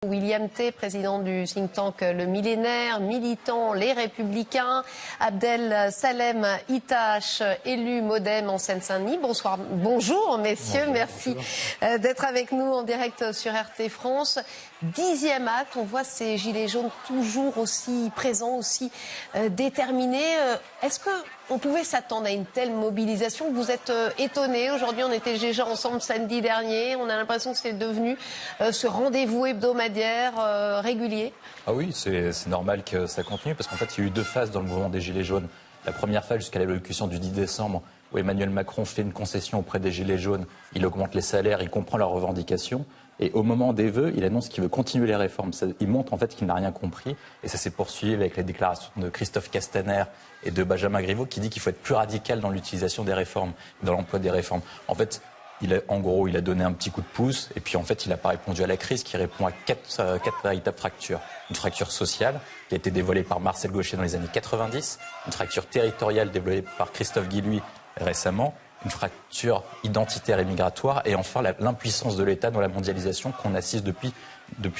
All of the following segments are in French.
William T, président du think tank Le Millénaire, militant Les Républicains, Abdel Salem Itache, élu MoDem en Seine-Saint-Denis. Bonjour messieurs, merci d'être avec nous en direct sur RT France. 10e acte, on voit ces gilets jaunes toujours aussi présents, aussi déterminés. Est-ce qu'on pouvait s'attendre à une telle mobilisation? Vous êtes étonnés. Aujourd'hui, on était déjà ensemble samedi dernier. On a l'impression que c'est devenu ce rendez-vous hebdomadaire régulier. Ah oui, c'est normal que ça continue parce qu'en fait, il y a eu deux phases dans le mouvement des gilets jaunes. La première phase jusqu'à l'élocution du 10 décembre où Emmanuel Macron fait une concession auprès des gilets jaunes. Il augmente les salaires, il comprend leurs revendications. Et au moment des vœux, il annonce qu'il veut continuer les réformes. Il montre en fait qu'il n'a rien compris. Et ça s'est poursuivi avec les déclarations de Christophe Castaner et de Benjamin Griveaux qui dit qu'il faut être plus radical dans l'utilisation des réformes, dans l'emploi des réformes. En fait, il a donné un petit coup de pouce et puis en fait, il n'a pas répondu à la crise qui répond à quatre véritables fractures. Une fracture sociale qui a été dévoilée par Marcel Gauchet dans les années 90, une fracture territoriale dévoilée par Christophe Guilluy récemment, une fracture identitaire et migratoire, et enfin l'impuissance de l'État dans la mondialisation qu'on assiste depuis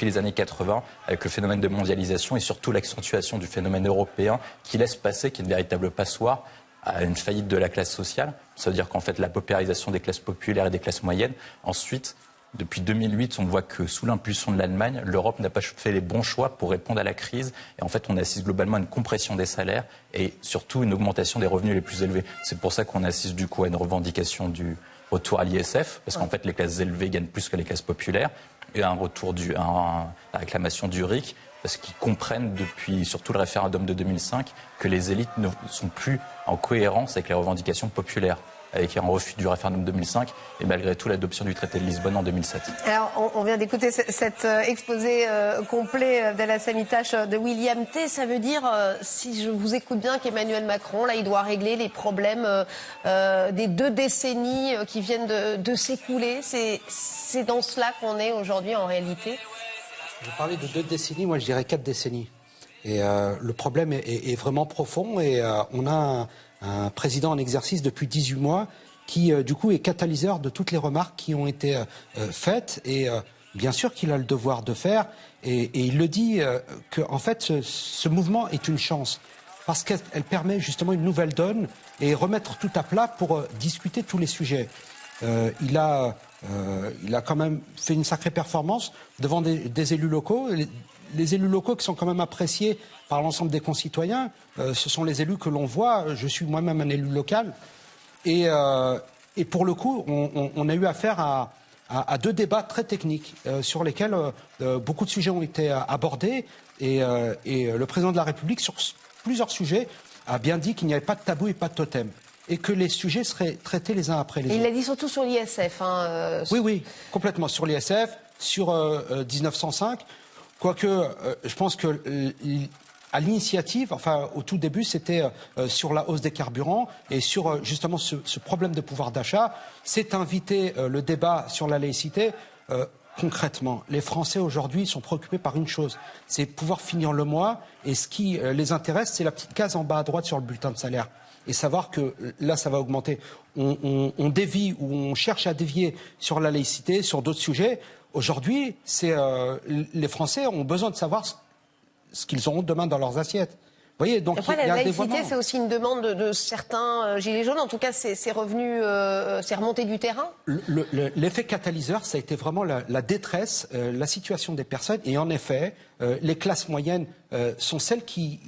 les années 80 avec le phénomène de mondialisation et surtout l'accentuation du phénomène européen qui laisse passer, qui est une véritable passoire, à une faillite de la classe sociale. Ça veut dire qu'en fait la paupérisation des classes populaires et des classes moyennes. Ensuite, depuis 2008, on voit que sous l'impulsion de l'Allemagne, l'Europe n'a pas fait les bons choix pour répondre à la crise. Et en fait, on assiste globalement à une compression des salaires et surtout une augmentation des revenus les plus élevés. C'est pour ça qu'on assiste du coup à une revendication du retour à l'ISF, parce qu'en fait, les classes élevées gagnent plus que les classes populaires, et un retour la réclamation du RIC, parce qu'ils comprennent depuis surtout le référendum de 2005 que les élites ne sont plus en cohérence avec les revendications populaires, avec un refus du référendum 2005 et malgré tout l'adoption du traité de Lisbonne en 2007. Alors, on vient d'écouter cet exposé complet d'Abdel Salem Itache de William T. Ça veut dire, si je vous écoute bien, qu'Emmanuel Macron, là, il doit régler les problèmes des 2 décennies qui viennent de s'écouler. C'est dans cela qu'on est aujourd'hui en réalité. Vous parlez de 2 décennies, moi je dirais 4 décennies. Et le problème est vraiment profond et on a un président en exercice depuis 18 mois qui, du coup, est catalyseur de toutes les remarques qui ont été faites. Et bien sûr qu'il a le devoir de faire. Et il le dit qu'en fait, ce mouvement est une chance. Parce qu'elle permet justement une nouvelle donne et remettre tout à plat pour discuter tous les sujets. Il a quand même fait une sacrée performance devant des élus locaux. Les élus locaux qui sont quand même appréciés par l'ensemble des concitoyens, ce sont les élus que l'on voit. Je suis moi-même un élu local. Et pour le coup, on a eu affaire à 2 débats très techniques sur lesquels beaucoup de sujets ont été abordés. Et le président de la République, sur plusieurs sujets, a bien dit qu'il n'y avait pas de tabou et pas de totem. Et que les sujets seraient traités les uns après les autres. Il l'a dit surtout sur l'ISF. Oui, complètement. Sur l'ISF, sur 1905. Quoique, je pense que à l'initiative, enfin au tout début, c'était sur la hausse des carburants et sur justement ce problème de pouvoir d'achat. C'est inviter le débat sur la laïcité. Concrètement, les Français aujourd'hui sont préoccupés par une chose, c'est pouvoir finir le mois. Et ce qui les intéresse, c'est la petite case en bas à droite sur le bulletin de salaire. Et savoir que là, ça va augmenter. On dévie ou on cherche à dévier sur la laïcité, sur d'autres sujets. Aujourd'hui, les Français ont besoin de savoir ce qu'ils auront demain dans leurs assiettes. Vous voyez, donc après, la laïcité, c'est aussi une demande de certains gilets jaunes. En tout cas, c'est revenu, c'est remonté du terrain. L'effet catalyseur, ça a été vraiment la détresse, la situation des personnes. Et en effet, les classes moyennes sont celles qui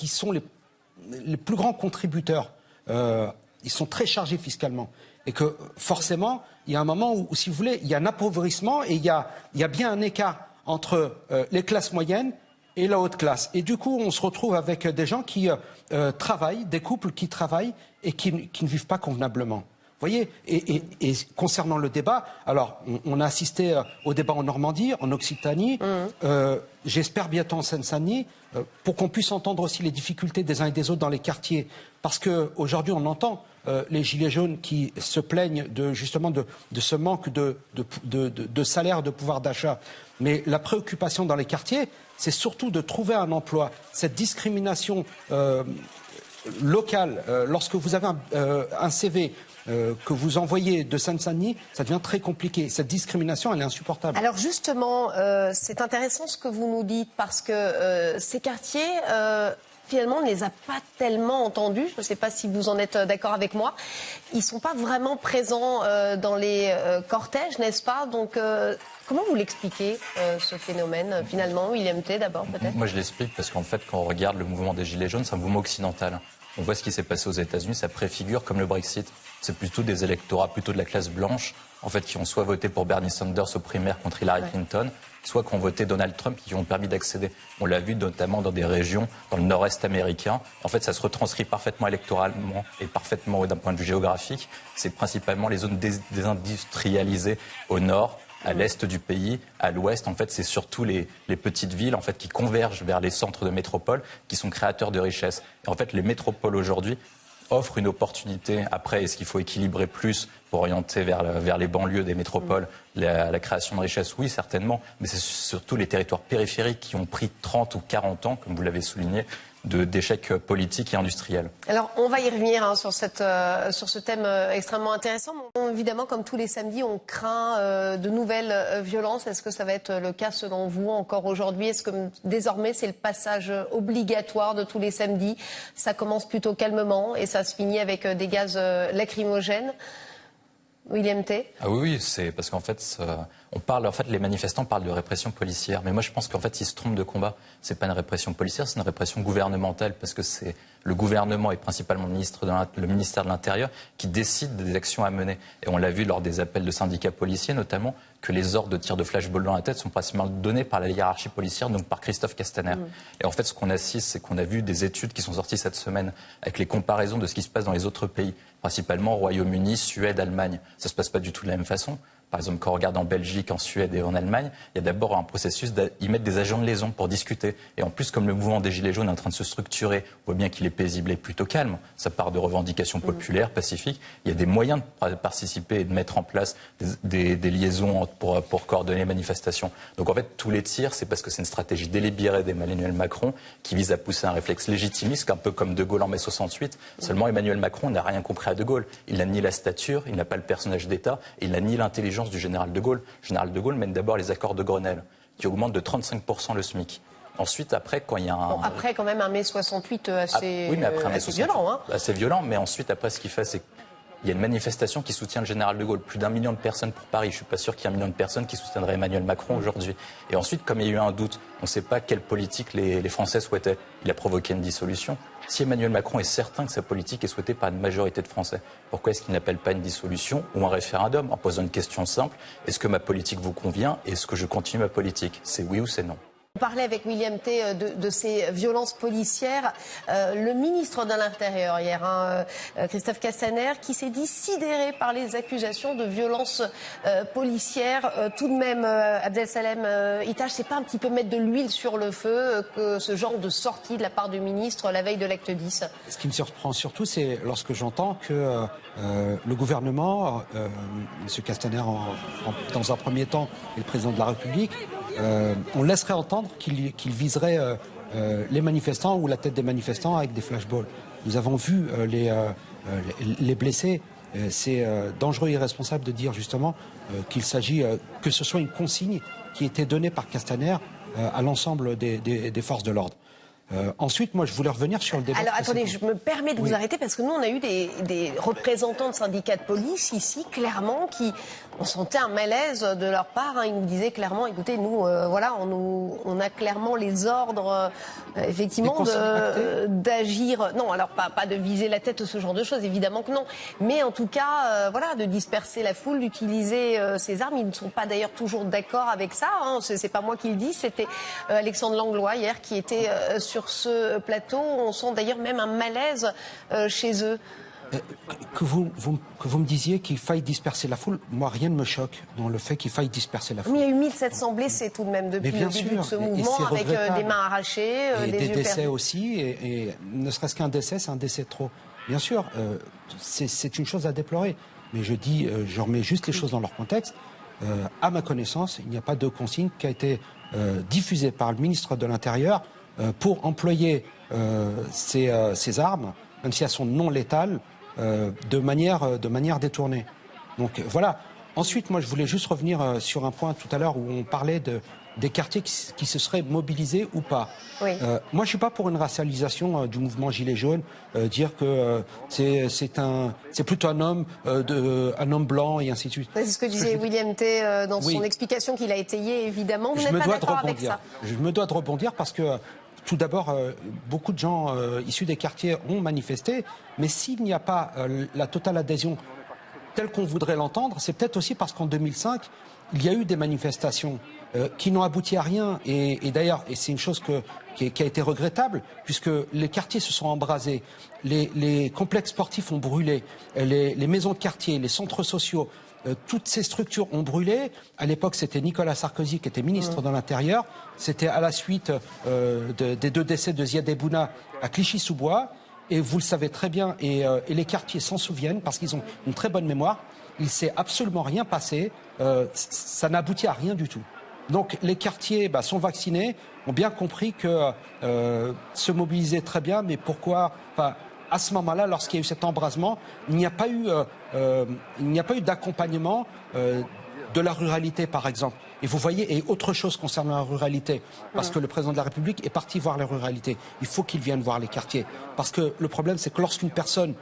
sont les plus grands contributeurs. Ils sont très chargés fiscalement. Et que forcément, il y a un moment où, si vous voulez, il y a un appauvrissement et il y a bien un écart entre les classes moyennes et la haute classe. Et du coup, on se retrouve avec des gens qui travaillent, des couples qui travaillent et qui ne vivent pas convenablement. Vous voyez, et concernant le débat, alors on a assisté au débat en Normandie, en Occitanie, j'espère bientôt en Seine-Saint-Denis, pour qu'on puisse entendre aussi les difficultés des uns et des autres dans les quartiers. Parce qu'aujourd'hui, on entend les gilets jaunes qui se plaignent justement de ce manque de salaire, de pouvoir d'achat. Mais la préoccupation dans les quartiers, c'est surtout de trouver un emploi. Cette discrimination locale, lorsque vous avez un CV que vous envoyez de Seine-Saint-Denis, ça devient très compliqué. Cette discrimination, elle est insupportable. Alors justement, c'est intéressant ce que vous nous dites parce que ces quartiers, finalement, on ne les a pas tellement entendus. Je ne sais pas si vous en êtes d'accord avec moi. Ils ne sont pas vraiment présents dans les cortèges, n'est-ce pas? Donc, comment vous l'expliquez, ce phénomène, finalement? William T, d'abord, peut-être? Moi, je l'explique parce qu'en fait, quand on regarde le mouvement des Gilets jaunes, c'est un mouvement occidental. On voit ce qui s'est passé aux États-Unis, ça préfigure comme le Brexit. C'est plutôt des électorats, plutôt de la classe blanche, en fait, qui ont soit voté pour Bernie Sanders aux primaires contre Hillary Clinton, soit qui ont voté Donald Trump, qui ont permis d'accéder. On l'a vu notamment dans des régions, dans le nord-est américain. En fait, ça se retranscrit parfaitement électoralement et parfaitement d'un point de vue géographique. C'est principalement les zones désindustrialisées au nord, à l'est du pays, à l'ouest. En fait, c'est surtout les petites villes en fait, qui convergent vers les centres de métropole, qui sont créateurs de richesses. Et en fait, les métropoles aujourd'hui offrent une opportunité. Après, est-ce qu'il faut équilibrer plus pour orienter vers les banlieues des métropoles la création de richesses? Oui, certainement. Mais c'est surtout les territoires périphériques qui ont pris 30 ou 40 ans, comme vous l'avez souligné, d'échecs politiques et industriels. Alors, on va y revenir sur ce thème extrêmement intéressant. Évidemment, comme tous les samedis, on craint de nouvelles violences. Est-ce que ça va être le cas selon vous encore aujourd'hui? Est-ce que désormais, c'est le passage obligatoire de tous les samedis? Ça commence plutôt calmement et ça se finit avec des gaz lacrymogènes. William T. Ah oui, c'est parce qu'en fait, les manifestants parlent de répression policière. Mais moi, je pense qu'en fait, ils se trompent de combat. C'est pas une répression policière, c'est une répression gouvernementale, parce que c'est le gouvernement et principalement le ministère de l'Intérieur qui décide des actions à mener. Et on l'a vu lors des appels de syndicats policiers, notamment, que les ordres de tir de flashball dans la tête sont principalement donnés par la hiérarchie policière, donc par Christophe Castaner. Et en fait, ce qu'on assiste, c'est qu'on a vu des études qui sont sorties cette semaine avec les comparaisons de ce qui se passe dans les autres pays, principalement Royaume-Uni, Suède, Allemagne. Ça se passe pas du tout de la même façon. Par exemple, quand on regarde en Belgique, en Suède et en Allemagne, il y a d'abord un processus d'y mettre des agents de liaison pour discuter. Et en plus, comme le mouvement des Gilets jaunes est en train de se structurer, on voit bien qu'il est paisible et plutôt calme. Ça part de revendications populaires, pacifiques. Il y a des moyens de participer et de mettre en place des liaisons pour coordonner les manifestations. Donc en fait, tous les tirs, c'est parce que c'est une stratégie délibérée d'Emmanuel Macron qui vise à pousser un réflexe légitimiste, un peu comme De Gaulle en mai 68. Seulement, Emmanuel Macron n'a rien compris à De Gaulle. Il n'a ni la stature, il n'a pas le personnage d'État, et il n'a ni l'intelligence du général de Gaulle. Le général de Gaulle mène d'abord les accords de Grenelle, qui augmentent de 35% le SMIC. Ensuite, après, quand il y a un... Bon, après, quand même, un mai 68 assez, oui, mais après, assez violent. Hein. Assez violent, mais ensuite, après, ce qu'il fait, c'est qu'il y a une manifestation qui soutient le général de Gaulle. Plus d'1 million de personnes pour Paris. Je ne suis pas sûr qu'il y ait 1 million de personnes qui soutiendraient Emmanuel Macron aujourd'hui. Et ensuite, comme il y a eu un doute, on ne sait pas quelle politique les Français souhaitaient. Il a provoqué une dissolution. Si Emmanuel Macron est certain que sa politique est souhaitée par une majorité de Français, pourquoi est-ce qu'il n'appelle pas une dissolution ou un référendum en posant une question simple? Est-ce que ma politique vous convient? Est-ce que je continue ma politique? C'est oui ou c'est non? On parlait avec William T de ces violences policières. Le ministre de l'Intérieur hier, Christophe Castaner, qui s'est dit sidéré par les accusations de violences policières. Tout de même, Abdel Salem Itache, c'est pas un petit peu mettre de l'huile sur le feu que ce genre de sortie de la part du ministre la veille de l'acte 10? Ce qui me surprend surtout, c'est lorsque j'entends que le gouvernement, M. Castaner dans un premier temps et le président de la République, on laisserait entendre qu'il viserait les manifestants ou la tête des manifestants avec des flashballs. Nous avons vu les blessés. C'est dangereux et irresponsable de dire justement qu'il s'agit que ce soit une consigne qui était donnée par Castaner à l'ensemble des forces de l'ordre. Ensuite, moi, je voulais revenir sur le débat. Alors, attendez, je me permets de vous arrêter parce que nous, on a eu des représentants de syndicats de police ici, clairement, on sentait un malaise de leur part. Hein. Ils nous disaient clairement, écoutez, nous, voilà, on a clairement les ordres, effectivement, d'agir. Non, alors pas de viser la tête ou ce genre de choses, évidemment que non. Mais en tout cas, voilà, de disperser la foule, d'utiliser ces armes. Ils ne sont pas d'ailleurs toujours d'accord avec ça. Hein. C'est pas moi qui le dis, c'était Alexandre Langlois hier qui était sur ce plateau. On sent d'ailleurs même un malaise chez eux. Que vous me disiez qu'il faille disperser la foule, moi rien ne me choque dans le fait qu'il faille disperser la foule. Mais il y a eu 1700 blessés tout de même depuis le début de ce mouvement, avec des mains arrachées, et des décès perdus. Aussi, et ne serait-ce qu'un décès, c'est un décès de trop. Bien sûr, c'est une chose à déplorer, mais je remets juste les choses dans leur contexte. À ma connaissance, il n'y a pas de consigne qui a été diffusée par le ministre de l'Intérieur pour employer ces armes, même si elles sont non létales, de manière détournée. Donc voilà. Ensuite, moi, je voulais juste revenir sur un point tout à l'heure où on parlait des quartiers qui se seraient mobilisés ou pas. Oui. Moi, je suis pas pour une racialisation du mouvement Gilets jaunes, dire que c'est plutôt un homme blanc et ainsi de suite. C'est ce que disait William T dans son explication qu'il a étayée, évidemment. Vous n'êtes pas d'accord avec ça? Je me dois de rebondir parce que tout d'abord, beaucoup de gens issus des quartiers ont manifesté, mais s'il n'y a pas la totale adhésion telle qu'on voudrait l'entendre, c'est peut-être aussi parce qu'en 2005, il y a eu des manifestations qui n'ont abouti à rien. Et d'ailleurs, et c'est une chose qui a été regrettable, puisque les quartiers se sont embrasés, les complexes sportifs ont brûlé, les maisons de quartier, les centres sociaux, toutes ces structures ont brûlé. À l'époque, c'était Nicolas Sarkozy qui était ministre de l'Intérieur. C'était à la suite des 2 décès de Ziad Ebouna à Clichy-sous-Bois. Et vous le savez très bien, et les quartiers s'en souviennent parce qu'ils ont une très bonne mémoire. Il ne s'est absolument rien passé. Ça n'a abouti à rien du tout. Donc les quartiers sont vaccinés, ont bien compris que se mobiliser très bien, mais pourquoi à ce moment-là, lorsqu'il y a eu cet embrasement, il n'y a pas eu d'accompagnement de la ruralité, par exemple. Et vous voyez, et autre chose concernant la ruralité, parce que le président de la République est parti voir la ruralité. Il faut qu'il vienne voir les quartiers. Parce que le problème, c'est que lorsqu'une personne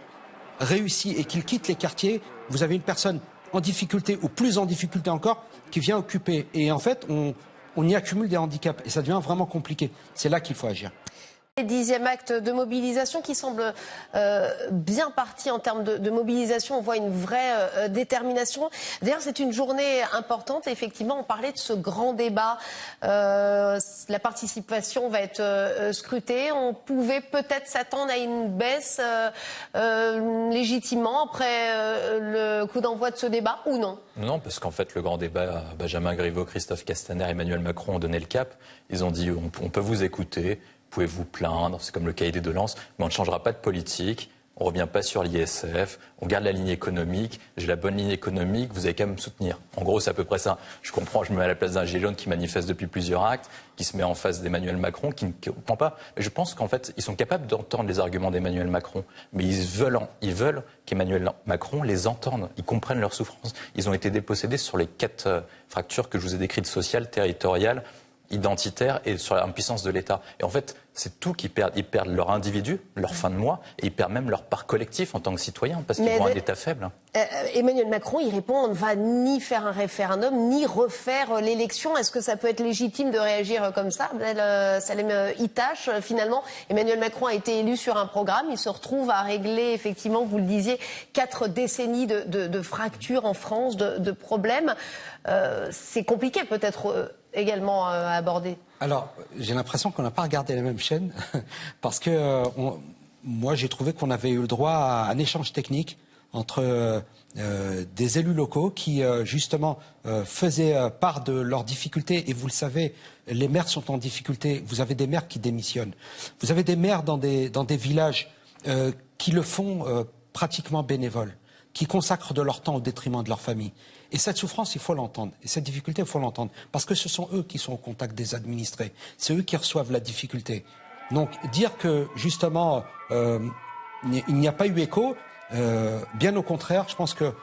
réussit et qu'il quitte les quartiers, vous avez une personne en difficulté ou plus en difficulté encore qui vient occuper. Et en fait, on y accumule des handicaps et ça devient vraiment compliqué. C'est là qu'il faut agir. 10e acte de mobilisation qui semble bien parti en termes de mobilisation. On voit une vraie détermination. D'ailleurs, c'est une journée importante. Effectivement, on parlait de ce grand débat. La participation va être scrutée. On pouvait peut-être s'attendre à une baisse légitimement après le coup d'envoi de ce débat ou non? Non, parce qu'en fait, le grand débat, Benjamin Griveaux, Christophe Castaner, Emmanuel Macron ont donné le cap. Ils ont dit on peut vous écouter. Vous pouvez vous plaindre, c'est comme le cahier des doléances, mais on ne changera pas de politique, on ne revient pas sur l'ISF, on garde la ligne économique, j'ai la bonne ligne économique, vous avez qu'à me soutenir. En gros, c'est à peu près ça. Je comprends, je me mets à la place d'un gilet jaune qui manifeste depuis plusieurs actes, qui se met en face d'Emmanuel Macron, qui ne comprend pas. Mais je pense qu'en fait, ils sont capables d'entendre les arguments d'Emmanuel Macron, mais ils veulent qu'Emmanuel Macron les entende, ils comprennent leurs souffrances. Ils ont été dépossédés sur les 4 fractures que je vous ai décrites, sociales, territoriales, identitaire et sur l'impuissance de l'État. Et en fait, c'est tout qu'ils perdent. Ils perdent leur individu, leur fin de mois, et ils perdent même leur part collectif en tant que citoyens, parce qu'ils ont un État faible. Emmanuel Macron, il répond, on ne va ni faire un référendum, ni refaire l'élection. Est-ce que ça peut être légitime de réagir comme ça? Salem Itache, finalement, Emmanuel Macron a été élu sur un programme. Il se retrouve à régler, effectivement, vous le disiez, 4 décennies de fractures en France, de problèmes. C'est compliqué, peut-être, également à aborder. Alors, j'ai l'impression qu'on n'a pas regardé la même chaîne, parce que moi, j'ai trouvé qu'on avait eu le droit à un échange technique entre des élus locaux qui, justement, faisaient part de leurs difficultés. Et vous le savez, les maires sont en difficulté. Vous avez des maires qui démissionnent. Vous avez des maires dans des villages qui le font pratiquement bénévoles, qui consacrent de leur temps au détriment de leur famille. Et cette souffrance, il faut l'entendre. Et cette difficulté, il faut l'entendre. Parce que ce sont eux qui sont au contact des administrés. C'est eux qui reçoivent la difficulté. Donc, dire que, justement, il n'y a pas eu écho, bien au contraire, je pense que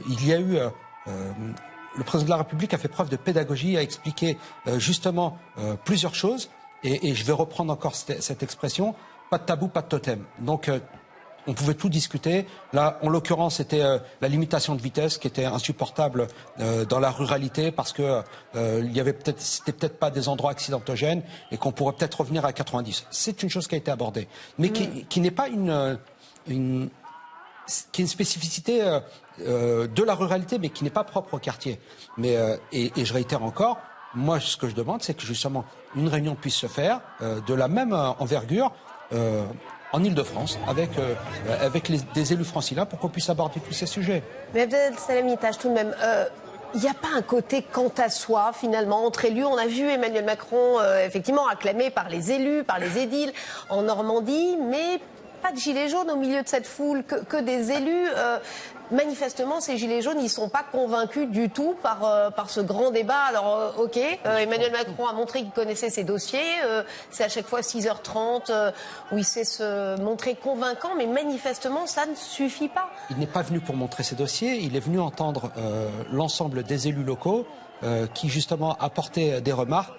il y a eu... le président de la République a fait preuve de pédagogie, a expliqué justement plusieurs choses. Et je vais reprendre encore cette expression, pas de tabou, pas de totem. Donc, on pouvait tout discuter. Là, en l'occurrence, c'était la limitation de vitesse qui était insupportable dans la ruralité parce que c'était peut-être pas des endroits accidentogènes et qu'on pourrait peut-être revenir à 90. C'est une chose qui a été abordée, mais qui n'est pas qui est une spécificité de la ruralité, mais qui n'est pas propre au quartier. Mais et je réitère encore, moi, ce que je demande, c'est que justement une réunion puisse se faire de la même envergure. En Ile-de-France, avec des élus franciliens pour qu'on puisse aborder tous ces sujets. Mais Abdel Salem Itache, tout de même, il n'y a pas un côté quant à soi, finalement, entre élus. On a vu Emmanuel Macron, effectivement, acclamé par les élus, par les édiles en Normandie, mais pas de gilets jaunes au milieu de cette foule, que des élus. manifestement, ces Gilets jaunes, ils ne sont pas convaincus du tout par ce grand débat. Alors, OK, Emmanuel Macron a montré qu'il connaissait ses dossiers. C'est à chaque fois 6h30 où il sait se montrer convaincant, mais manifestement, ça ne suffit pas. Il n'est pas venu pour montrer ses dossiers, il est venu entendre l'ensemble des élus locaux qui justement apportaient des remarques,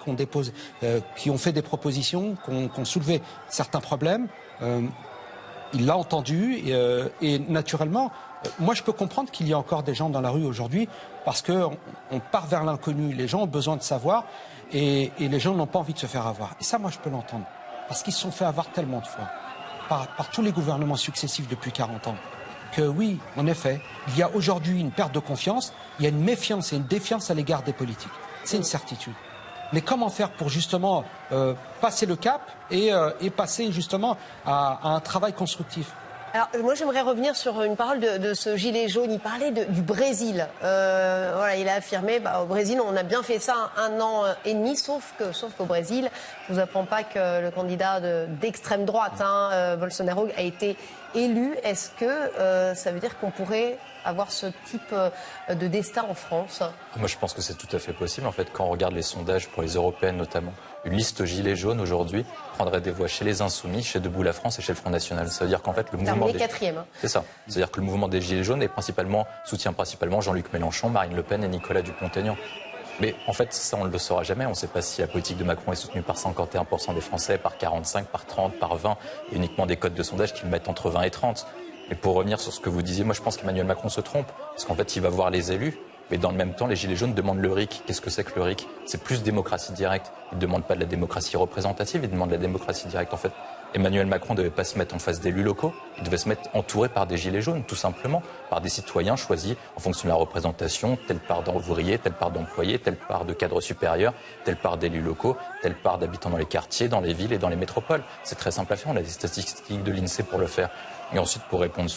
qui ont fait des propositions, qui ont soulevé certains problèmes. Il l'a entendu et naturellement, moi je peux comprendre qu'il y a encore des gens dans la rue aujourd'hui parce qu'on part vers l'inconnu. Les gens ont besoin de savoir et les gens n'ont pas envie de se faire avoir. Et ça, moi je peux l'entendre parce qu'ils se sont fait avoir tellement de fois par tous les gouvernements successifs depuis 40 ans. Que oui, en effet, il y a aujourd'hui une perte de confiance, il y a une méfiance et une défiance à l'égard des politiques. C'est une certitude. Mais comment faire pour justement passer le cap et passer justement à un travail constructif? Alors, moi, j'aimerais revenir sur une parole de ce gilet jaune. Il parlait du Brésil. Voilà, il a affirmé, au Brésil, on a bien fait ça 1 an et demi, sauf qu'au Brésil, je vous apprends pas que le candidat d'extrême droite, Bolsonaro, a été élu. Est-ce que ça veut dire qu'on pourrait avoir ce type de destin en France? Moi, je pense que c'est tout à fait possible. En fait, quand on regarde les sondages pour les européennes notamment, une liste gilets jaunes aujourd'hui prendrait des voix chez les Insoumis, chez Debout la France et chez le Front National. Ça veut dire qu'en fait, le mouvement des... quatrième. C'est ça. C'est-à-dire que le mouvement des gilets jaunes soutient principalement Jean-Luc Mélenchon, Marine Le Pen et Nicolas Dupont-Aignan. Mais en fait, ça, on ne le saura jamais. On ne sait pas si la politique de Macron est soutenue par 51% des Français, par 45, par 30, par 20, et uniquement des codes de sondage qui le mettent entre 20 et 30. Et pour revenir sur ce que vous disiez, moi je pense qu'Emmanuel Macron se trompe, parce qu'en fait il va voir les élus, mais dans le même temps les Gilets jaunes demandent le RIC. Qu'est-ce que c'est que le RIC? C'est plus démocratie directe. Ils ne demandent pas de la démocratie représentative, ils demandent de la démocratie directe. En fait, Emmanuel Macron ne devait pas se mettre en face d'élus locaux, il devait se mettre entouré par des Gilets jaunes, tout simplement, par des citoyens choisis en fonction de la représentation, telle part d'ouvriers, telle part d'employés, telle part de cadres supérieurs, telle part d'élus locaux, telle part d'habitants dans les quartiers, dans les villes et dans les métropoles. C'est très simple à faire, on a des statistiques de l'INSEE pour le faire. Et ensuite, pour répondre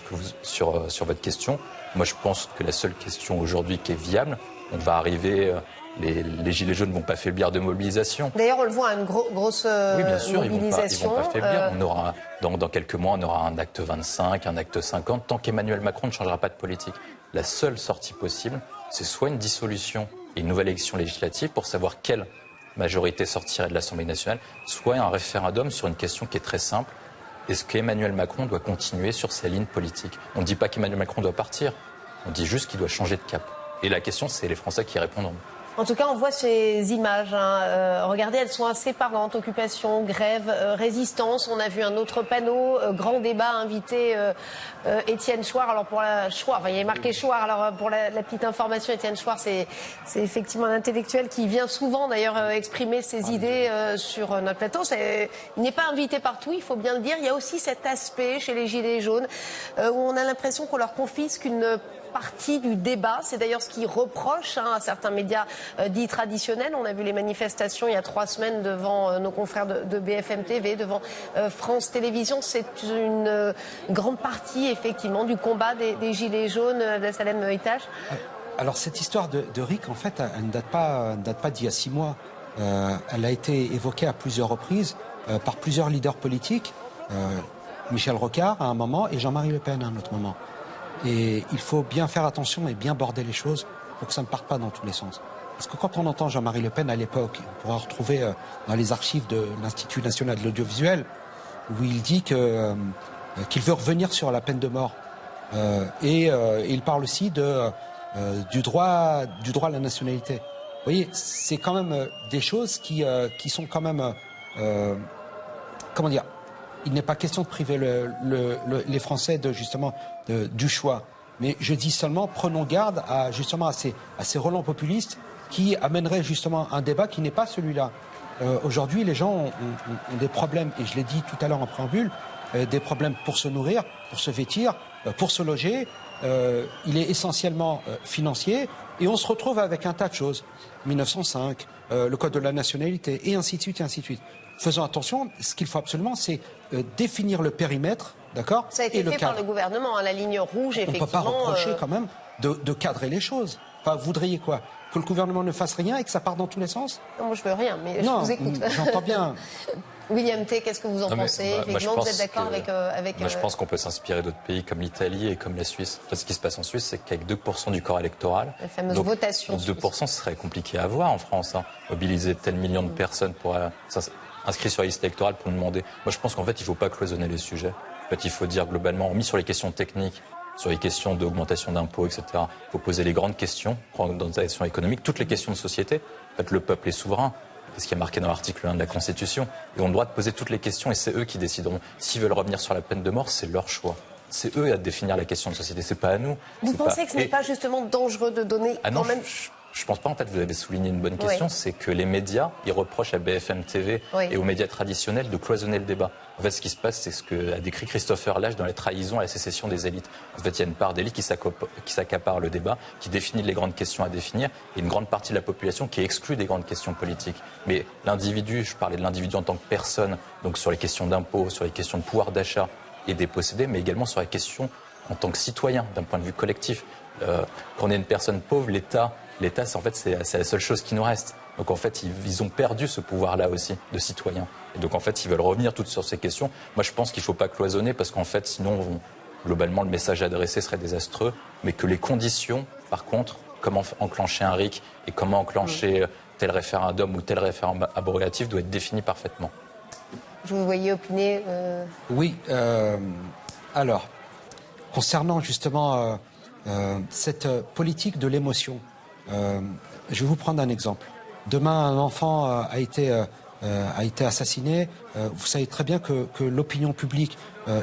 sur votre question, moi je pense que la seule question aujourd'hui qui est viable, on va arriver, les Gilets jaunes ne vont pas faiblir de mobilisation. D'ailleurs, on le voit, une grosse mobilisation. Oui, bien sûr, ils vont pas faiblir. On aura, dans quelques mois, on aura un acte 25, un acte 50, tant qu'Emmanuel Macron ne changera pas de politique. La seule sortie possible, c'est soit une dissolution et une nouvelle élection législative pour savoir quelle majorité sortirait de l'Assemblée nationale, soit un référendum sur une question qui est très simple. Est-ce qu'Emmanuel Macron doit continuer sur sa ligne politique? On ne dit pas qu'Emmanuel Macron doit partir, on dit juste qu'il doit changer de cap. Et la question, c'est les Français qui répondront. En tout cas, on voit ces images. Regardez, elles sont assez parlantes. Occupation, grève, résistance. On a vu un autre panneau, grand débat, invité Étienne Chouard. Alors pour Chouard, il y a marqué Chouard. Alors pour la petite information, Étienne Chouard, c'est effectivement un intellectuel qui vient souvent d'ailleurs exprimer ses idées sur notre plateau. Il n'est pas invité partout, il faut bien le dire. Il y a aussi cet aspect chez les Gilets jaunes où on a l'impression qu'on leur confisque une partie du débat. C'est d'ailleurs ce qu'ils reprochent à certains médias dits traditionnels. On a vu les manifestations il y a 3 semaines devant nos confrères de BFM TV, devant France Télévisions. C'est une grande partie effectivement du combat des Gilets jaunes de Salem Itache. Alors cette histoire de RIC, en fait, elle ne date pas d'il y a 6 mois. Elle a été évoquée à plusieurs reprises par plusieurs leaders politiques. Michel Rocard à un moment et Jean-Marie Le Pen à un autre moment. Et il faut bien faire attention et bien border les choses pour que ça ne parte pas dans tous les sens. Parce que quand on entend Jean-Marie Le Pen à l'époque, on pourra retrouver dans les archives de l'Institut national de l'audiovisuel, où il dit qu'il veut revenir sur la peine de mort. Et il parle aussi du droit à la nationalité. Vous voyez, c'est quand même des choses qui sont quand même... comment dire ? Il n'est pas question de priver les Français du choix. Mais je dis seulement, prenons garde à ces relents populistes qui amèneraient justement un débat qui n'est pas celui-là. Aujourd'hui, les gens ont des problèmes, et je l'ai dit tout à l'heure en préambule, des problèmes pour se nourrir, pour se vêtir, pour se loger. Il est essentiellement financier, et on se retrouve avec un tas de choses. 1905, le code de la nationalité, et ainsi de suite, et ainsi de suite. Faisons attention, ce qu'il faut absolument, c'est définir le périmètre, d'accord ? Ça a été fait par le gouvernement, la ligne rouge, effectivement. On ne peut pas reprocher quand même de cadrer les choses. Enfin, vous voudriez quoi ? que le gouvernement ne fasse rien et que ça parte dans tous les sens? Non, moi je veux rien, mais Non, je vous écoute. j'entends bien. William T, qu'est-ce que vous en pensez? Effectivement, vous êtes d'accord avec... Moi, je pense qu'on peut s'inspirer d'autres pays comme l'Italie et comme la Suisse. Parce que ce qui se passe en Suisse, c'est qu'avec 2% du corps électoral... La fameuse votation. 2%, ce serait compliqué à avoir en France. Mobiliser tel million de personnes pour... inscrits sur la liste électorale pour nous demander... Moi, je pense qu'en fait, il ne faut pas cloisonner les sujets. En fait, il faut dire globalement, mis sur les questions techniques, sur les questions d'augmentation d'impôts, etc. Il faut poser les grandes questions, dans les questions économiques, toutes les questions de société. En fait, le peuple est souverain. C'est ce qui est marqué dans l'article 1 de la Constitution. Ils ont le droit de poser toutes les questions et c'est eux qui décideront. S'ils veulent revenir sur la peine de mort, c'est leur choix. C'est eux à définir la question de société, c'est pas à nous. Vous pensez que ce n'est pas justement dangereux de donner quand même... Je pense pas, en fait, vous avez souligné une bonne question, c'est que les médias, ils reprochent à BFM TV et aux médias traditionnels de cloisonner le débat. En fait, ce qui se passe, c'est ce qu'a décrit Christopher Lage dans les trahisons à la sécession des élites. En fait, il y a une part d'élite qui s'accapare le débat, qui définit les grandes questions à définir, et une grande partie de la population qui exclut des grandes questions politiques. Mais l'individu, je parlais de l'individu en tant que personne, donc sur les questions d'impôts, sur les questions de pouvoir d'achat et des possédés, mais également sur la question en tant que citoyen, d'un point de vue collectif. Quand on est une personne pauvre, l'État, c'est la seule chose qui nous reste. Donc en fait, ils ont perdu ce pouvoir-là aussi de citoyen. Et donc en fait, ils veulent revenir toutes sur ces questions. Moi, je pense qu'il ne faut pas cloisonner parce qu'en fait, sinon, globalement, le message adressé serait désastreux. Mais que les conditions, par contre, comment enclencher un RIC et comment enclencher tel référendum ou tel référendum abrogatif doit être défini parfaitement. Je vous voyais opiner. Oui. Alors, concernant justement cette politique de l'émotion, je vais vous prendre un exemple. Demain, un enfant a été assassiné. Vous savez très bien que l'opinion publique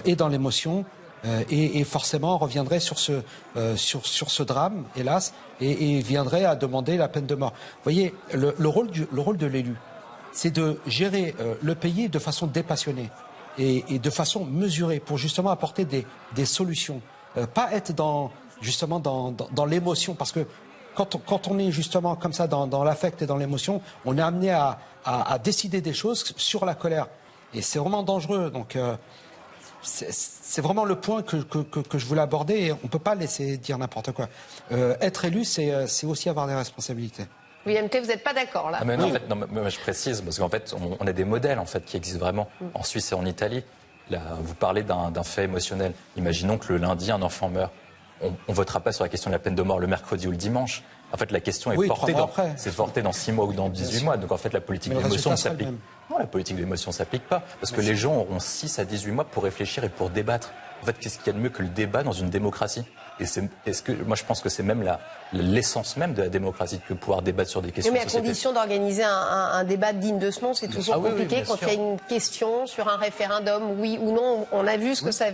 est dans l'émotion et forcément reviendrait sur ce drame, hélas, et viendrait à demander la peine de mort. Vous voyez, le rôle de l'élu, c'est de gérer le pays de façon dépassionnée et de façon mesurée pour justement apporter des solutions. Pas être dans l'émotion, parce que quand on est justement comme ça dans l'affect et dans l'émotion, on est amené à décider des choses sur la colère. Et c'est vraiment dangereux. Donc c'est vraiment le point que je voulais aborder. Et on ne peut pas laisser dire n'importe quoi. Être élu, c'est aussi avoir des responsabilités. William T, vous n'êtes pas d'accord là? Ah mais non, en fait, non, mais je précise, parce qu'en fait, on a des modèles en fait, qui existent vraiment en Suisse et en Italie. Là, vous parlez d'un fait émotionnel. Imaginons que le lundi, un enfant meurt. On ne votera pas sur la question de la peine de mort le mercredi ou le dimanche. En fait, la question est portée dans 6 mois ou dans 18 mois. Donc, en fait, la politique de l'émotion ne s'applique pas. Non, la politique de l'émotion ne s'applique pas. Parce que les gens auront 6 à 18 mois pour réfléchir et pour débattre. En fait, qu'est-ce qu'il y a de mieux que le débat dans une démocratie? Moi, je pense que c'est même l'essence même de la démocratie, de pouvoir débattre sur des questions de société. Mais à condition d'organiser un débat digne de ce nom, c'est toujours compliqué quand il y a une question sur un référendum, oui ou non. On a vu ce que ça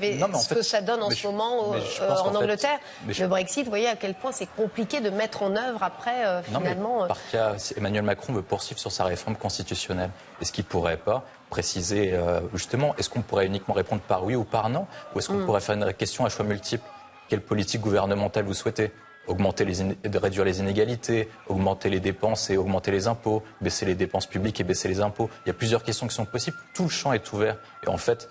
donne en ce moment en Angleterre. Le Brexit, vous voyez à quel point c'est compliqué de mettre en œuvre après, finalement. Par cas, Emmanuel Macron veut poursuivre sur sa réforme constitutionnelle. Est-ce qu'il ne pourrait pas préciser, justement, est-ce qu'on pourrait uniquement répondre par oui ou par non? Ou est-ce qu'on pourrait faire une question à choix multiple? Quelle politique gouvernementale vous souhaitez? Réduire les inégalités, augmenter les dépenses et augmenter les impôts, baisser les dépenses publiques et baisser les impôts. Il y a plusieurs questions qui sont possibles. Tout le champ est ouvert. Et en fait,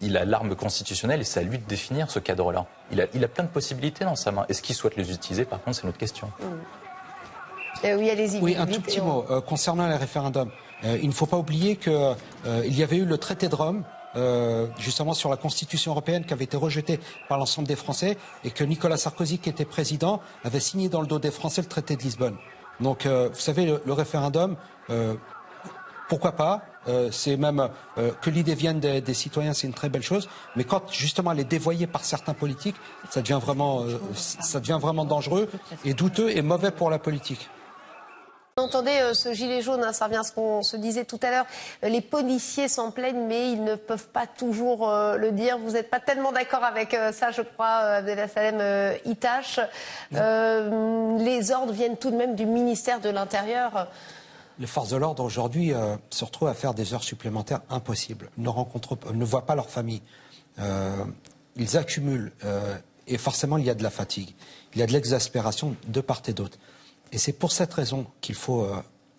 il a l'arme constitutionnelle et c'est à lui de définir ce cadre-là. Il a plein de possibilités dans sa main. Est-ce qu'il souhaite les utiliser? Par contre, c'est une autre question. Oui, allez-y. Oui, un tout petit mot concernant les référendums. Il ne faut pas oublier qu'il y avait eu le traité de Rome, justement sur la Constitution européenne, qui avait été rejetée par l'ensemble des Français, et que Nicolas Sarkozy, qui était président, avait signé dans le dos des Français le traité de Lisbonne. Donc, vous savez, le référendum, pourquoi pas? C'est même que l'idée vienne des citoyens, c'est une très belle chose. Mais quand justement elle est dévoyée par certains politiques, ça devient vraiment dangereux et douteux et mauvais pour la politique. Vous entendez ce gilet jaune, ça revient à ce qu'on se disait tout à l'heure. Les policiers s'en plaignent, mais ils ne peuvent pas toujours le dire. Vous n'êtes pas tellement d'accord avec ça, je crois, Abdel Itache. Les ordres viennent tout de même du ministère de l'Intérieur. Les forces de l'ordre aujourd'hui se retrouvent à faire des heures supplémentaires impossibles. Ne voient pas leur famille. Ils accumulent et forcément il y a de la fatigue. Il y a de l'exaspération de part et d'autre. Et c'est pour cette raison qu'il faut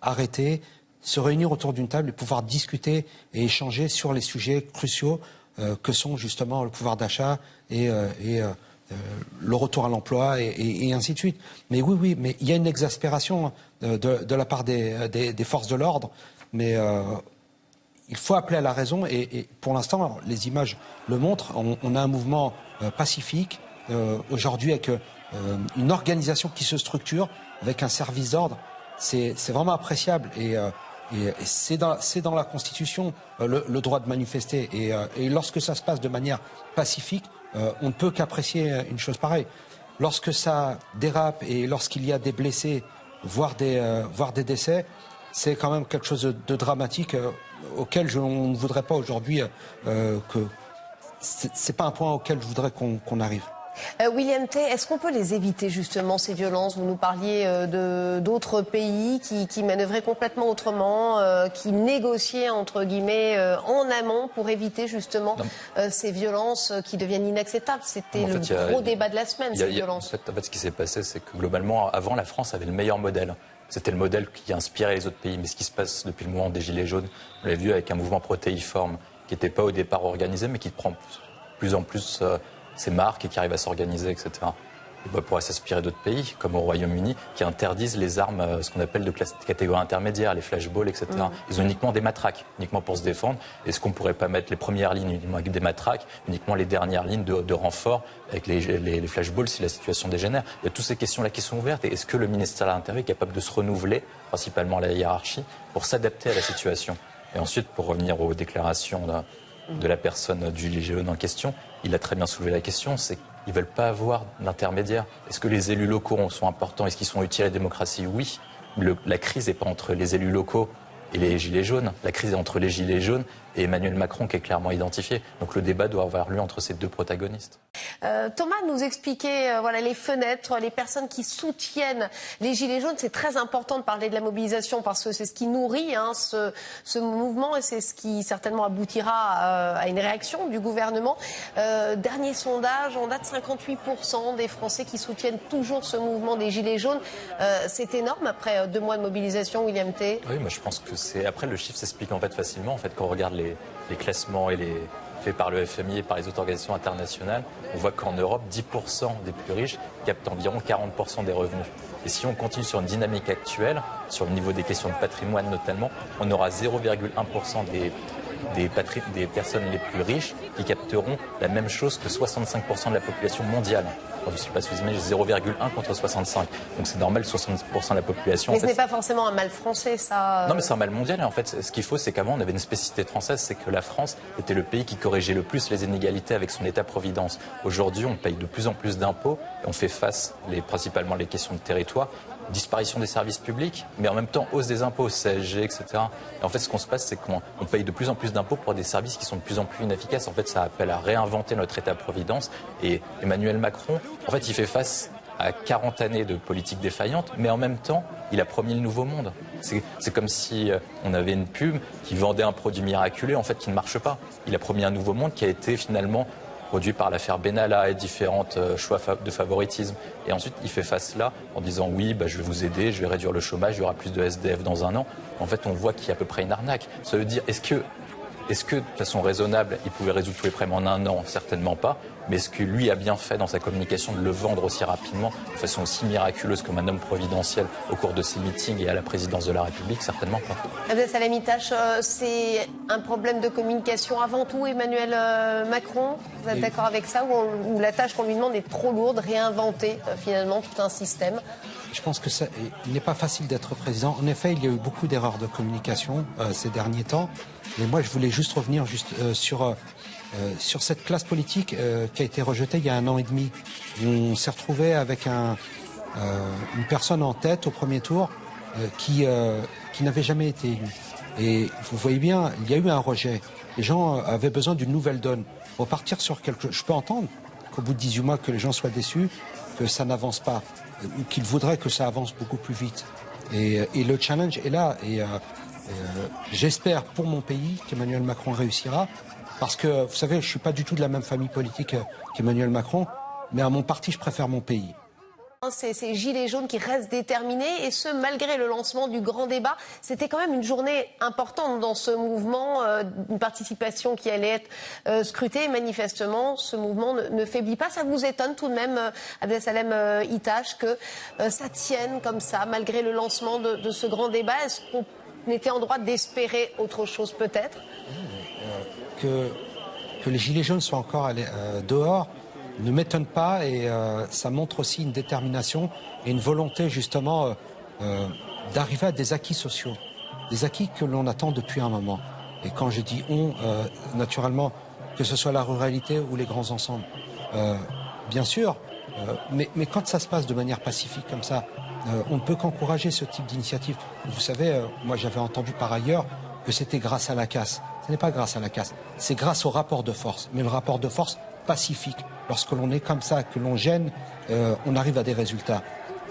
arrêter, se réunir autour d'une table et pouvoir discuter et échanger sur les sujets cruciaux que sont justement le pouvoir d'achat et le retour à l'emploi et ainsi de suite. Mais oui, mais il y a une exaspération de la part des forces de l'ordre, mais il faut appeler à la raison et pour l'instant, les images le montrent, on a un mouvement pacifique aujourd'hui avec une organisation qui se structure, avec un service d'ordre. C'est vraiment appréciable et c'est dans la Constitution le droit de manifester et lorsque ça se passe de manière pacifique, on ne peut qu'apprécier une chose pareille. Lorsque ça dérape et lorsqu'il y a des blessés, voire des décès, c'est quand même quelque chose de dramatique auquel on ne voudrait pas aujourd'hui que c'est pas un point auquel je voudrais qu'on arrive. William Tay, est-ce qu'on peut les éviter justement ces violences? Vous nous parliez d'autres pays qui manœuvraient complètement autrement, qui négociaient entre guillemets en amont pour éviter justement ces violences qui deviennent inacceptables. C'était le gros débat de la semaine, ces violences. En fait, ce qui s'est passé, c'est que globalement, avant, la France avait le meilleur modèle. C'était le modèle qui inspirait les autres pays. Mais ce qui se passe depuis le mouvement des Gilets jaunes, on l'a vu avec un mouvement protéiforme qui n'était pas au départ organisé, mais qui prend plus en plus ses marques et qui arrive à s'organiser, etc. On pourrait s'inspirer d'autres pays, comme au Royaume-Uni, qui interdisent les armes, ce qu'on appelle de catégorie intermédiaire, les flashballs, etc. Ils ont uniquement des matraques, uniquement pour se défendre. Est-ce qu'on ne pourrait pas mettre les premières lignes uniquement avec des matraques, uniquement les dernières lignes de renfort avec les flashballs si la situation dégénère? Il y a toutes ces questions-là qui sont ouvertes. Et est-ce que le ministère de l'Intérieur est capable de se renouveler, principalement la hiérarchie, pour s'adapter à la situation? Et ensuite, pour revenir aux déclarations de la personne du gilet jaune en question, il a très bien soulevé la question, c'est qu'ils ne veulent pas avoir d'intermédiaire. Est-ce que les élus locaux sont importants? Est-ce qu'ils sont utiles à la démocratie? Oui. La crise n'est pas entre les élus locaux et les gilets jaunes. La crise est entre les gilets jaunes et Emmanuel Macron qui est clairement identifié. Donc le débat doit avoir lieu entre ces deux protagonistes. Thomas nous expliquait les fenêtres, les personnes qui soutiennent les Gilets jaunes. C'est très important de parler de la mobilisation parce que c'est ce qui nourrit ce mouvement et c'est ce qui certainement aboutira à une réaction du gouvernement. Dernier sondage, on date 58% des Français qui soutiennent toujours ce mouvement des Gilets jaunes. C'est énorme après 2 mois de mobilisation, William Tay. Oui, moi je pense que c'est... Après, le chiffre s'explique en fait facilement. En fait, quand on regarde les classements et les faits par le FMI et par les autres organisations internationales, on voit qu'en Europe, 10% des plus riches captent environ 40% des revenus. Et si on continue sur une dynamique actuelle, sur le niveau des questions de patrimoine notamment, on aura 0,1% des personnes les plus riches qui capteront la même chose que 65% de la population mondiale. Je ne sais pas si vous imaginez, 0,1 contre 65. Donc c'est normal, 60% de la population... Mais ce n'est pas forcément un mal français, ça... Non, mais c'est un mal mondial. Et en fait, ce qu'il faut, c'est qu'avant, on avait une spécificité française, c'est que la France était le pays qui corrigeait le plus les inégalités avec son État-providence. Aujourd'hui, on paye de plus en plus d'impôts et on fait face, principalement les questions de territoire, disparition des services publics, mais en même temps hausse des impôts, CSG, etc. Et en fait, ce qu'on se passe, c'est qu'on paye de plus en plus d'impôts pour des services qui sont de plus en plus inefficaces. En fait, ça appelle à réinventer notre État-providence. Et Emmanuel Macron, en fait, il fait face à 40 années de politique défaillante, mais en même temps, il a promis le nouveau monde. C'est comme si on avait une pub qui vendait un produit miraculeux, en fait, qui ne marche pas. Il a promis un nouveau monde qui a été finalement produit par l'affaire Benalla et différents choix de favoritisme. Et ensuite, il fait face là en disant oui, je vais vous aider, je vais réduire le chômage, il y aura plus de SDF dans 1 an. En fait, on voit qu'il y a à peu près une arnaque. Ça veut dire, est-ce que de façon raisonnable, il pouvait résoudre tous les problèmes en 1 an? Certainement pas. Mais est-ce que lui a bien fait dans sa communication de le vendre aussi rapidement, de façon aussi miraculeuse comme un homme providentiel au cours de ses meetings et à la présidence de la République? Certainement pas. Abdel Salem Itache, c'est un problème de communication avant tout, Emmanuel Macron? Vous êtes d'accord avec ça? Ou la tâche qu'on lui demande est trop lourde, réinventer finalement tout un système? Je pense que il n'est pas facile d'être président. En effet, il y a eu beaucoup d'erreurs de communication ces derniers temps. Mais moi, je voulais juste revenir sur cette classe politique qui a été rejetée il y a 1 an et demi. On s'est retrouvé avec une personne en tête au premier tour qui n'avait jamais été élue. Et vous voyez bien, il y a eu un rejet. Les gens avaient besoin d'une nouvelle donne. Repartir sur quelque chose. Je peux entendre qu'au bout de 18 mois, que les gens soient déçus, que ça n'avance pas, ou qu'ils voudraient que ça avance beaucoup plus vite. Et le challenge est là. Et j'espère pour mon pays qu'Emmanuel Macron réussira. Parce que, vous savez, je ne suis pas du tout de la même famille politique qu'Emmanuel Macron, mais à mon parti, je préfère mon pays. ces gilets jaunes qui restent déterminés, et ce, malgré le lancement du grand débat. C'était quand même une journée importante dans ce mouvement, une participation qui allait être scrutée. Et manifestement, ce mouvement ne faiblit pas. Ça vous étonne tout de même, Abdessalem Itache, que ça tienne comme ça, malgré le lancement de ce grand débat? Est-ce qu'on était en droit d'espérer autre chose, peut-être? Que les Gilets jaunes soient encore dehors ne m'étonne pas, et ça montre aussi une détermination et une volonté justement d'arriver à des acquis sociaux, des acquis que l'on attend depuis un moment. Et quand je dis on, naturellement, que ce soit la ruralité ou les grands ensembles, bien sûr, mais quand ça se passe de manière pacifique comme ça, on ne peut qu'encourager ce type d'initiative. Vous savez, moi j'avais entendu par ailleurs que c'était grâce à la casse. Ce n'est pas grâce à la casse, c'est grâce au rapport de force, mais le rapport de force pacifique. Lorsque l'on est comme ça, que l'on gêne, on arrive à des résultats.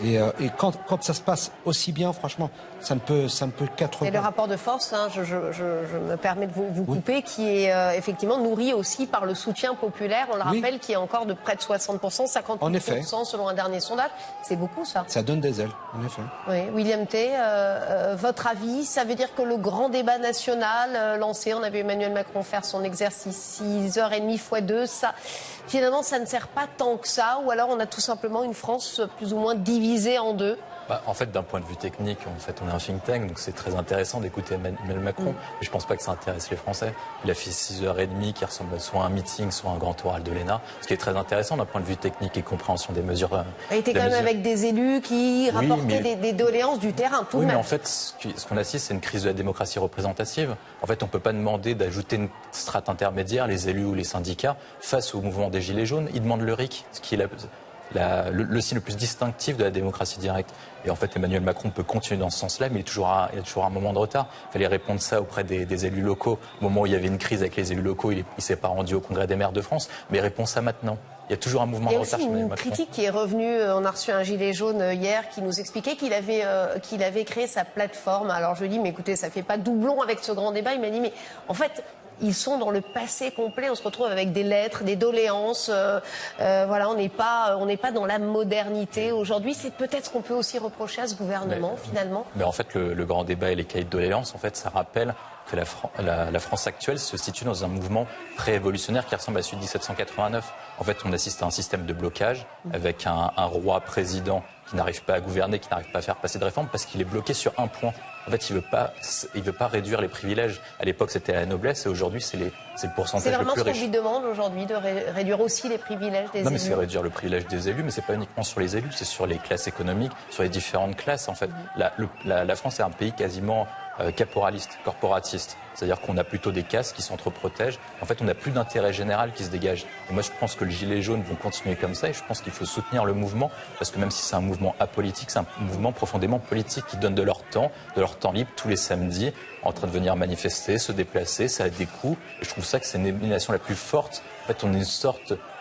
Et quand ça se passe aussi bien, franchement, ça ne peut qu'être... Et le rapport de force, hein, je me permets de vous couper, qui est effectivement nourri aussi par le soutien populaire, on le rappelle, qui est encore de près de 60%, 58% selon un dernier sondage. C'est beaucoup, ça. Ça donne des ailes, en effet. Oui, William T, votre avis, ça veut dire que le grand débat national lancé, on a vu Emmanuel Macron faire son exercice 6h30 x 2, ça, finalement, ça ne sert pas tant que ça, ou alors on a tout simplement une France plus ou moins divisée en deux? En fait, d'un point de vue technique, on est un think tank, donc c'est très intéressant d'écouter Emmanuel Macron. Mais je ne pense pas que ça intéresse les Français. Il a fait 6h30 qui ressemble soit à un meeting, soit à un grand oral de l'ENA. Ce qui est très intéressant d'un point de vue technique et compréhension des mesures. Il était quand même avec des élus qui rapportaient des doléances du terrain, tout de même. Mais en fait, ce qu'on assiste, c'est une crise de la démocratie représentative. En fait, on ne peut pas demander d'ajouter une strate intermédiaire, les élus ou les syndicats, face au mouvement des Gilets jaunes. Ils demandent le RIC, ce qui est le signe le plus distinctif de la démocratie directe. Et en fait, Emmanuel Macron peut continuer dans ce sens-là, mais il y a toujours un moment de retard. Il fallait répondre ça auprès des élus locaux. Au moment où il y avait une crise avec les élus locaux, il ne s'est pas rendu au Congrès des maires de France, mais il répond ça maintenant. Il y a toujours un mouvement de retard. Il y a aussi une critique qui est revenue. On a reçu un gilet jaune hier qui nous expliquait qu'il avait créé sa plateforme. Alors je lui dis, mais écoutez, ça ne fait pas doublon avec ce grand débat. Il m'a dit, mais en fait... Ils sont dans le passé complet. On se retrouve avec des lettres, des doléances. Voilà, on n'est pas dans la modernité aujourd'hui. C'est peut-être ce qu'on peut aussi reprocher à ce gouvernement, finalement. Mais en fait, le grand débat et les cahiers de doléances, en fait, ça rappelle que la France actuelle se situe dans un mouvement préévolutionnaire qui ressemble à celui de 1789. En fait, on assiste à un système de blocage avec un roi président qui n'arrive pas à gouverner, qui n'arrive pas à faire passer de réformes parce qu'il est bloqué sur un point. En fait, il veut pas réduire les privilèges. À l'époque, c'était la noblesse et aujourd'hui, c'est le pourcentage le plus riche. C'est vraiment ce qu'on lui demande aujourd'hui, de réduire aussi les privilèges des élus. Non, mais c'est réduire le privilège des élus, mais c'est pas uniquement sur les élus, c'est sur les classes économiques, sur les différentes classes. En fait, la France est un pays quasiment caporaliste, corporatiste. C'est-à-dire qu'on a plutôt des castes qui s'entreprotègent. En fait, on n'a plus d'intérêt général qui se dégage. Et moi, je pense que les Gilets jaunes vont continuer comme ça et je pense qu'il faut soutenir le mouvement parce que même si c'est un mouvement apolitique, c'est un mouvement profondément politique qui donne de leur temps libre tous les samedis en train de venir manifester, se déplacer, ça a des coûts. Et je trouve ça que c'est une élimination la plus forte. En fait,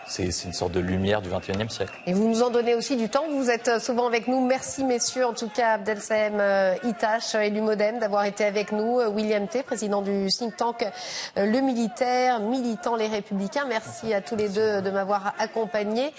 c'est une sorte de lumière du XXIe siècle. Et vous nous en donnez aussi du temps. Vous êtes souvent avec nous. Merci, messieurs. En tout cas, Abdessalem Itache, élu MoDem, d'avoir été avec nous. William T, président du think tank Le Militaire, militant Les Républicains. Merci à tous les deux de m'avoir accompagné.